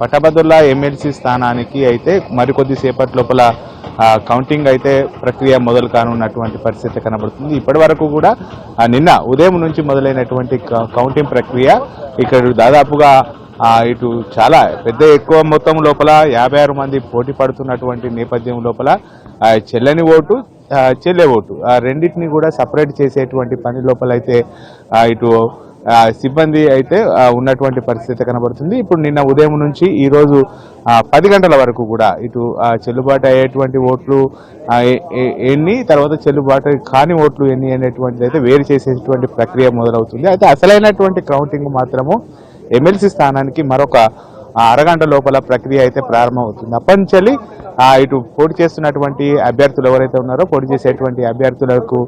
పట్టభద్రుల ఎమ్మెల్సీ స్థానానికి అయితే మరికొద్ది సేపటి లోపల కౌంటింగ్ అయితే ప్రక్రియ మొదలు కానున్నటువంటి పరిస్థితి కనబడుతుంది. ఇప్పటి వరకు కూడా నిన్న ఉదయం నుంచి మొదలైనటువంటి కౌంటింగ్ ప్రక్రియ ఇక్కడ దాదాపుగా ఇటు చాలా ఎక్కువ మొత్తం లోపల 56 మంది పోటీ పడుతున్నటువంటి నేపథ్యం లోపల చెల్లని ఓటు చెల్లె ఓటు రెండింటిని కూడా సపరేట్ చేసేటువంటి పని లోపల అయితే ఇటు సిబ్బంది అయితే ఉన్నటువంటి పరిస్థితి కనబడుతుంది. ఇప్పుడు నిన్న ఉదయం నుంచి ఈరోజు 10 గంటల వరకు కూడా ఇటు చెల్లుబాటు అయ్యేటువంటి ఓట్లు ఎన్ని, తర్వాత చెల్లుబాటు కాని ఓట్లు ఎన్ని అనేటువంటిది అయితే వేరు చేసేటువంటి ప్రక్రియ మొదలవుతుంది. అయితే అసలైనటువంటి కౌంటింగ్ మాత్రము ఎమ్మెల్సీ స్థానానికి మరొక అరగంట లోపల ప్రక్రియ అయితే ప్రారంభమవుతుంది. అప్పటి నుంచి ఇటు పోటీ చేస్తున్నటువంటి అభ్యర్థులు ఎవరైతే ఉన్నారో పోటీ చేసేటువంటి అభ్యర్థులకు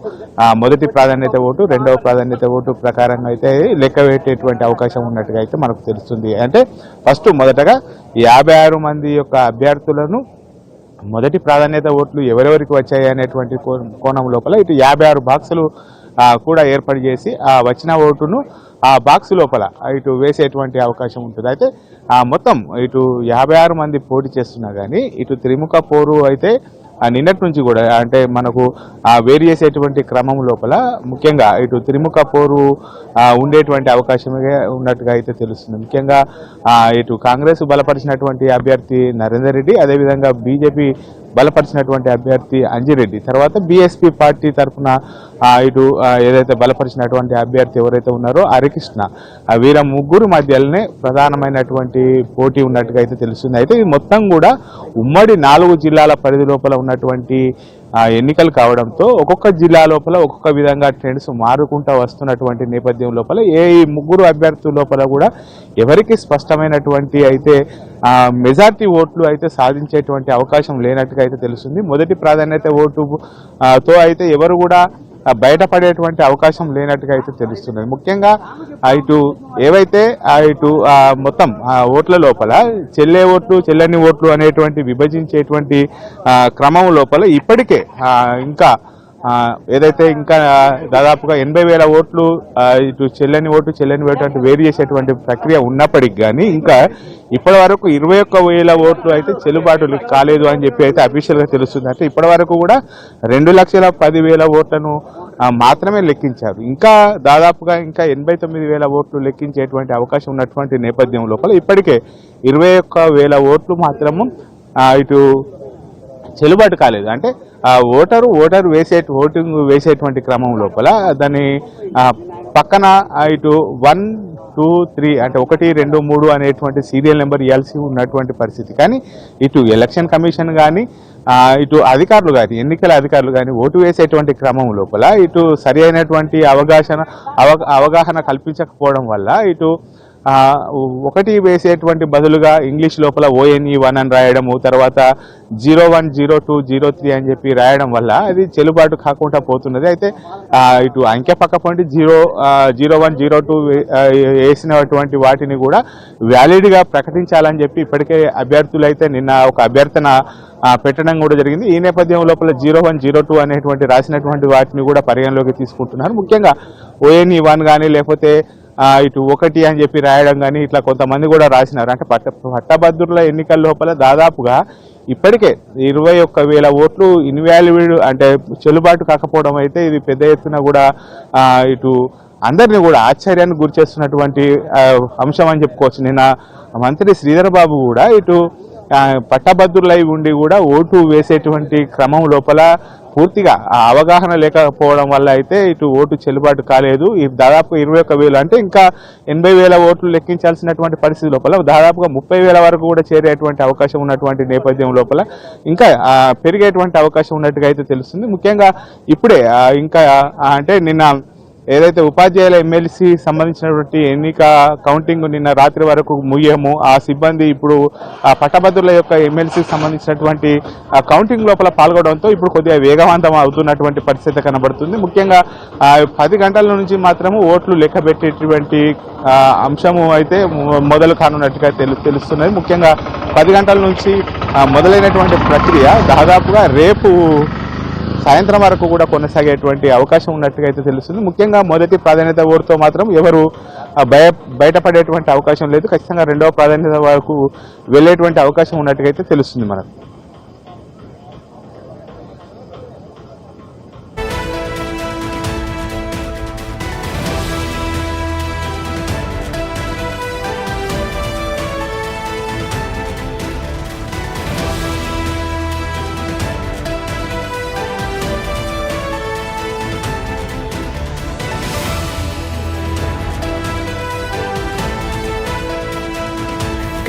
మొదటి ప్రాధాన్యత ఓటు, రెండవ ప్రాధాన్యత ఓటు ప్రకారంగా అయితే లెక్క పెట్టేటువంటి అవకాశం ఉన్నట్టుగా అయితే మనకు తెలుస్తుంది. అంటే మొదటగా 56 మంది యొక్క అభ్యర్థులను మొదటి ప్రాధాన్యత ఓట్లు ఎవరెవరికి వచ్చాయి అనేటువంటి కోణం లోపల ఇటు 56 బాక్సులు కూడా ఏర్పాటు చేసి ఆ వచ్చిన ఓటును ఆ బాక్స్ లోపల ఇటు వేసేటువంటి అవకాశం ఉంటుంది. అయితే మొత్తం ఇటు 56 మంది పోటీ చేస్తున్నా కానీ ఇటు త్రిముఖ పోరు అయితే నిన్నటి నుంచి కూడా అంటే మనకు వేరు చేసేటువంటి క్రమం లోపల ముఖ్యంగా ఇటు త్రిముఖ పోరు ఉండేటువంటి అవకాశమే ఉన్నట్టుగా అయితే తెలుస్తుంది. ముఖ్యంగా ఇటు కాంగ్రెస్ బలపరిచినటువంటి అభ్యర్థి నరేందర్ రెడ్డి, అదేవిధంగా బీజేపీ బలపరిచినటువంటి అభ్యర్థి అంజిరెడ్డి, తర్వాత బీఎస్పీ పార్టీ తరఫున ఇటు ఏదైతే బలపరిచినటువంటి అభ్యర్థి ఎవరైతే ఉన్నారో హరికృష్ణ, వీళ్ళ ముగ్గురు మధ్యలోనే ప్రధానమైనటువంటి పోటీ ఉన్నట్టుగా అయితే తెలుస్తుంది. అయితే ఇది మొత్తం కూడా ఉమ్మడి 4 జిల్లాల పరిధి లోపల ఉన్నటువంటి ఎన్నికలు కావడంతో ఒక్కొక్క జిల్లా లోపల ఒక్కొక్క విధంగా ట్రెండ్స్ మారుకుంటూ వస్తున్నటువంటి నేపథ్యం లోపల ఈ ముగ్గురు అభ్యర్థుల లోపల కూడా ఎవరికి స్పష్టమైనటువంటి అయితే మెజార్టీ ఓట్లు అయితే సాధించేటువంటి అవకాశం లేనట్టుగా అయితే తెలుస్తుంది. మొదటి ప్రాధాన్యత ఓటుతో అయితే ఎవరు కూడా బయటపడేటువంటి అవకాశం లేనట్టుగా అయితే తెలుస్తున్నది. ముఖ్యంగా ఇటు ఏవైతే ఇటు మొత్తం ఓట్ల లోపల చెల్లె ఓట్లు చెల్లని ఓట్లు అనేటువంటి విభజించేటువంటి క్రమం లోపల ఇప్పటికే ఇంకా ఏదైతే ఇంకా దాదాపుగా 80,000 ఓట్లు ఇటు చెల్లని ఓటు అంటే వేరు చేసేటువంటి ప్రక్రియ ఉన్నప్పటికీ కానీ ఇంకా ఇప్పటి వరకు 21,000 ఓట్లు అయితే చెల్లుబాటు కాలేదు అని చెప్పి అయితే అఫీషియల్గా తెలుస్తుంది. అంటే ఇప్పటి వరకు కూడా 2,10,000 ఓట్లను మాత్రమే లెక్కించారు. ఇంకా దాదాపుగా ఇంకా 89,000 ఓట్లు లెక్కించేటువంటి అవకాశం ఉన్నటువంటి నేపథ్యం లోపల ఇప్పటికే 21,000 ఓట్లు మాత్రము ఇటు చెల్లుబాటు కాలేదు. అంటే ఓటరు ఓటింగ్ వేసేటువంటి క్రమం లోపల దాన్ని పక్కన ఇటు 1, 2, 3 అంటే 1, 2, 3 అనేటువంటి సీరియల్ నెంబర్ ఇవ్వాల్సి ఉన్నటువంటి పరిస్థితి. కానీ ఇటు ఎలక్షన్ కమిషన్ కానీ ఇటు అధికారులు కానీ ఎన్నికల అధికారులు కానీ ఓటు వేసేటువంటి క్రమం లోపల ఇటు సరి అయినటువంటి అవగాహన కల్పించకపోవడం వల్ల ఇటు 1 వేసేటువంటి బదులుగా ఇంగ్లీష్ లోపల ONE1 అని రాయడము, తర్వాత 01, 02, 03 అని చెప్పి రాయడం వల్ల అది చెల్లుబాటు కాకుండా పోతున్నది. అయితే ఇటు అంకె పక్క పండి 01, 02 వేసినటువంటి వాటిని కూడా వ్యాలిడ్గా ప్రకటించాలని చెప్పి ఇప్పటికే అభ్యర్థులు అయితే నిన్న ఒక అభ్యర్థన పెట్టడం కూడా జరిగింది. ఈ నేపథ్యం లోపల 01, 02 అనేటువంటి రాసినటువంటి వాటిని కూడా పరిగణలోకి తీసుకుంటున్నారు. ముఖ్యంగా ONE1 కానీ లేకపోతే ఇటు 1 అని చెప్పి రాయడం కానీ ఇట్లా కొంతమంది కూడా రాసినారు. అంటే పట్టభద్రుల ఎన్నికల లోపల దాదాపుగా ఇప్పటికే 21,000 ఓట్లు ఇన్వాల్యూడ్ అంటే చెల్లుబాటు కాకపోవడం అయితే ఇది పెద్ద ఎత్తున కూడా ఇటు అందరినీ కూడా ఆశ్చర్యానికి గురిచేస్తున్నటువంటి అంశం అని చెప్పుకోవచ్చు. నిన్న మంత్రి శ్రీధర్ బాబు కూడా ఇటు పట్టభద్రులై ఉండి కూడా ఓటు వేసేటువంటి క్రమం లోపల పూర్తిగా అవగాహన లేకపోవడం వల్ల అయితే ఇటు ఓటు చెల్లుబాటు కాలేదు. దాదాపు 21,000 అంటే ఇంకా 80,000 ఓట్లు లెక్కించాల్సినటువంటి పరిస్థితి లోపల దాదాపుగా 30,000 వరకు కూడా చేరేటువంటి అవకాశం ఉన్నటువంటి నేపథ్యం లోపల ఇంకా పెరిగేటువంటి అవకాశం ఉన్నట్టుగా అయితే తెలుస్తుంది. ముఖ్యంగా ఇప్పుడే ఇంకా అంటే నిన్న ఏదైతే ఉపాధ్యాయుల ఎమ్మెల్సీ సంబంధించినటువంటి ఎన్నిక కౌంటింగ్ నిన్న రాత్రి వరకు ముగియము, ఆ సిబ్బంది ఇప్పుడు పట్టభద్రుల యొక్క ఎమ్మెల్సీకి సంబంధించినటువంటి కౌంటింగ్ లోపల పాల్గొనడంతో ఇప్పుడు కొద్దిగా వేగవంతం అవుతున్నటువంటి పరిస్థితి కనబడుతుంది. ముఖ్యంగా 10 గంటల నుంచి మాత్రము ఓట్లు లెక్క పెట్టేటువంటి అంశము అయితే మొదలు కానున్నట్టుగా తెలుస్తున్నది. ముఖ్యంగా 10 గంటల నుంచి మొదలైనటువంటి ప్రక్రియ దాదాపుగా రేపు సాయంత్రం వరకు కూడా కొనసాగేటువంటి అవకాశం ఉన్నట్టుగా అయితే తెలుస్తుంది. ముఖ్యంగా మొదటి ప్రాధాన్యత ఓటుతో మాత్రం ఎవరు బయటపడేటువంటి అవకాశం లేదు. ఖచ్చితంగా రెండవ ప్రాధాన్యత వరకు వెళ్ళేటువంటి అవకాశం ఉన్నట్టుగా అయితే తెలుస్తుంది మనకు.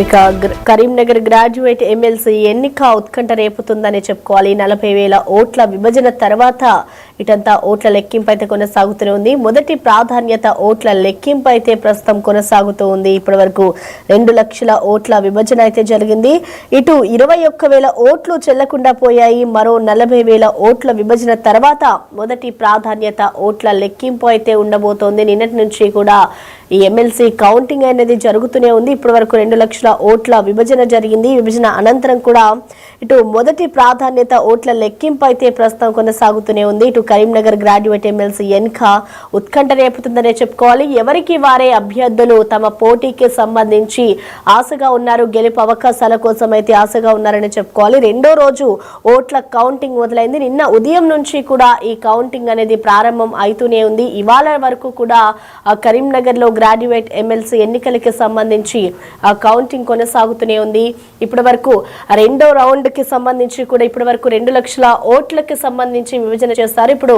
ఇక కరీంనగర్ గ్రాడ్యుయేట్ ఎమ్మెల్సీ ఎన్నిక ఉత్కంఠ రేపుతుందని చెప్పుకోవాలి. 40,000 ఓట్ల విభజన తర్వాత ఇటంతా ఓట్ల లెక్కింపు అయితే కొనసాగుతూనే ఉంది. మొదటి ప్రాధాన్యత ఓట్ల లెక్కింపు అయితే ప్రస్తుతం కొనసాగుతూ ఉంది. ఇప్పటి వరకు 2 లక్షల ఓట్ల విభజన అయితే జరిగింది. ఇటు 21,000 ఓట్లు చెల్లకుండా పోయాయి. మరో 40,000 ఓట్ల విభజన తర్వాత మొదటి ప్రాధాన్యత ఓట్ల లెక్కింపు అయితే ఉండబోతోంది. నిన్నటి నుంచి కూడా ఈ ఎమ్మెల్సీ కౌంటింగ్ అనేది జరుగుతూనే ఉంది. ఇప్పటి వరకు 2 లక్షల ఓట్ల విభజన జరిగింది. విభజన అనంతరం కూడా ఇటు మొదటి ప్రాధాన్యత ఓట్ల లెక్కింపు అయితే ప్రస్తుతం కొనసాగుతూనే ఉంది. ఇటు కరీంనగర్ గ్రాడ్యుయేట్ ఎమ్మెల్సీ ఎన్నిక ఉత్కంఠ రేపుతుందనే చెప్పుకోవాలి. ఎవరికి వారే అభ్యర్థులు తమ పోటీకి సంబంధించి ఆశగా ఉన్నారు. గెలుపు అవకాశాల కోసం అయితే ఆశగా ఉన్నారని చెప్పుకోవాలి. రెండో రోజు ఓట్ల కౌంటింగ్ మొదలైంది. నిన్న ఉదయం నుంచి కూడా ఈ కౌంటింగ్ అనేది ప్రారంభం అవుతూనే ఉంది. ఇవాళ వరకు కూడా కరీంనగర్ లో గ్రాడ్యుయేట్ ఎమ్మెల్సీ ఎన్నికలకి సంబంధించి కౌంటింగ్ కొనసాగుతూనే ఉంది. ఇప్పటి వరకు రెండో రౌండ్ కి సంబంధించి కూడా ఇప్పటి వరకు 2 లక్షల ఓట్లకి సంబంధించి విభజన చేస్తారు. ఇప్పుడు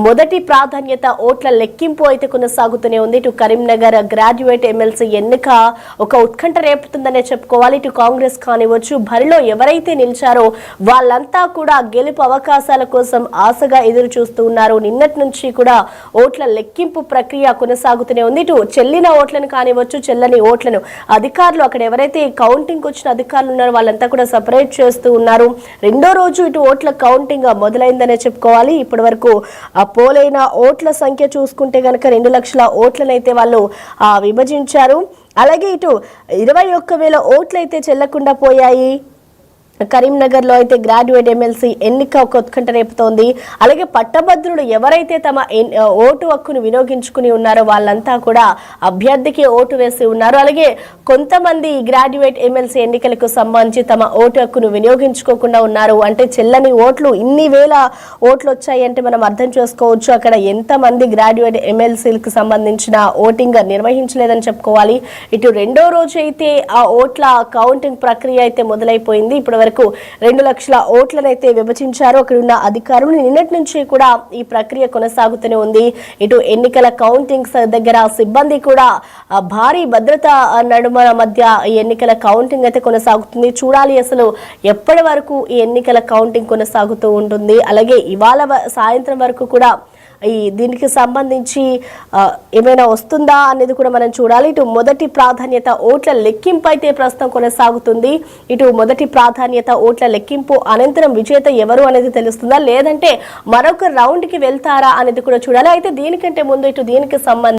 మొదటి ప్రాధాన్యత ఓట్ల లెక్కింపు అయితే కొనసాగుతూనే ఉంది. ఇటు కరీంనగర్ గ్రాడ్యుయేట్ ఎమ్మెల్సీ ఎన్నిక ఒక ఉత్కంఠ రేపుతుందనే చెప్పుకోవాలి. ఇటు కాంగ్రెస్ కానివచ్చు, బరిలో ఎవరైతే నిలిచారో వాళ్ళంతా కూడా గెలుపు అవకాశాల కోసం ఆశగా ఎదురు చూస్తూ ఉన్నారు. నిన్నటి నుంచి కూడా ఓట్ల లెక్కింపు ప్రక్రియ కొనసాగుతూనే ఉంది. ఇటు చెల్లిన ఓట్లను కానివచ్చు, చెల్లని ఓట్లను అధికారులు అక్కడ ఎవరైతే కౌంటింగ్ వచ్చిన అధికారులు ఉన్నారో వాళ్ళంతా కూడా సపరేట్ చేస్తూ ఉన్నారు. రెండో రోజు ఇటు ఓట్ల కౌంటింగ్ మొదలైందనే చెప్పుకోవాలి. ఇప్పటి వరకు పోలైన ఓట్ల సంఖ్య చూసుకుంటే గనక 2 లక్షల ఓట్లనైతే వాళ్ళు విభజించారు. అలాగే ఇటు 21,000 ఓట్లు అయితే చెల్లకుండా పోయాయి. కరీంనగర్ లో అయితే గ్రాడ్యుయేట్ ఎమ్మెల్సీ ఎన్నిక ఒక ఉత్కంఠ రేపుతోంది. అలాగే పట్టభద్రులు ఎవరైతే తమ ఓటు హక్కును వినియోగించుకుని ఉన్నారో వాళ్ళంతా కూడా అభ్యర్థికి ఓటు వేసి ఉన్నారు. అలాగే కొంతమంది గ్రాడ్యుయేట్ ఎమ్మెల్సీ ఎన్నికలకు సంబంధించి తమ ఓటు హక్కును వినియోగించుకోకుండా ఉన్నారు. అంటే చెల్లని ఓట్లు ఇన్ని వేల ఓట్లు వచ్చాయి అంటే మనం అర్థం చేసుకోవచ్చు అక్కడ ఎంతమంది గ్రాడ్యుయేట్ ఎమ్మెల్సీలకు సంబంధించిన ఓటింగ్ నిర్వహించలేదని చెప్పుకోవాలి. ఇటు రెండో రోజు అయితే ఆ ఓట్ల కౌంటింగ్ ప్రక్రియ అయితే మొదలైపోయింది. ఇప్పటి 2 లక్షల ఓట్లనైతే విభజించారు అక్కడ ఉన్న అధికారులు. నిన్నటి నుంచి కూడా ఈ ప్రక్రియ కొనసాగుతూనే ఉంది. ఇటు ఎన్నికల కౌంటింగ్ దగ్గర సిబ్బంది కూడా భారీ భద్రత నడుమ మధ్య ఈ ఎన్నికల కౌంటింగ్ అయితే కొనసాగుతుంది. చూడాలి అసలు ఎప్పటి వరకు ఈ ఎన్నికల కౌంటింగ్ కొనసాగుతూ ఉంటుంది. అలాగే ఇవాళ సాయంత్రం వరకు కూడా దీనికి సంబంధించి ఏమైనా వస్తుందా అనేది కూడా మనం చూడాలి. ఇటు మొదటి ప్రాధాన్యత ఓట్ల లెక్కింపు అయితే ప్రస్తుతం కొనసాగుతుంది. ఇటు మొదటి ప్రాధాన్యత ఓట్ల లెక్కింపు అనంతరం విజేత ఎవరు అనేది తెలుస్తుందా, లేదంటే మరొక రౌండ్ కి వెళ్తారా అనేది కూడా చూడాలి. అయితే దీనికంటే ముందు ఇటు దీనికి సంబంధించి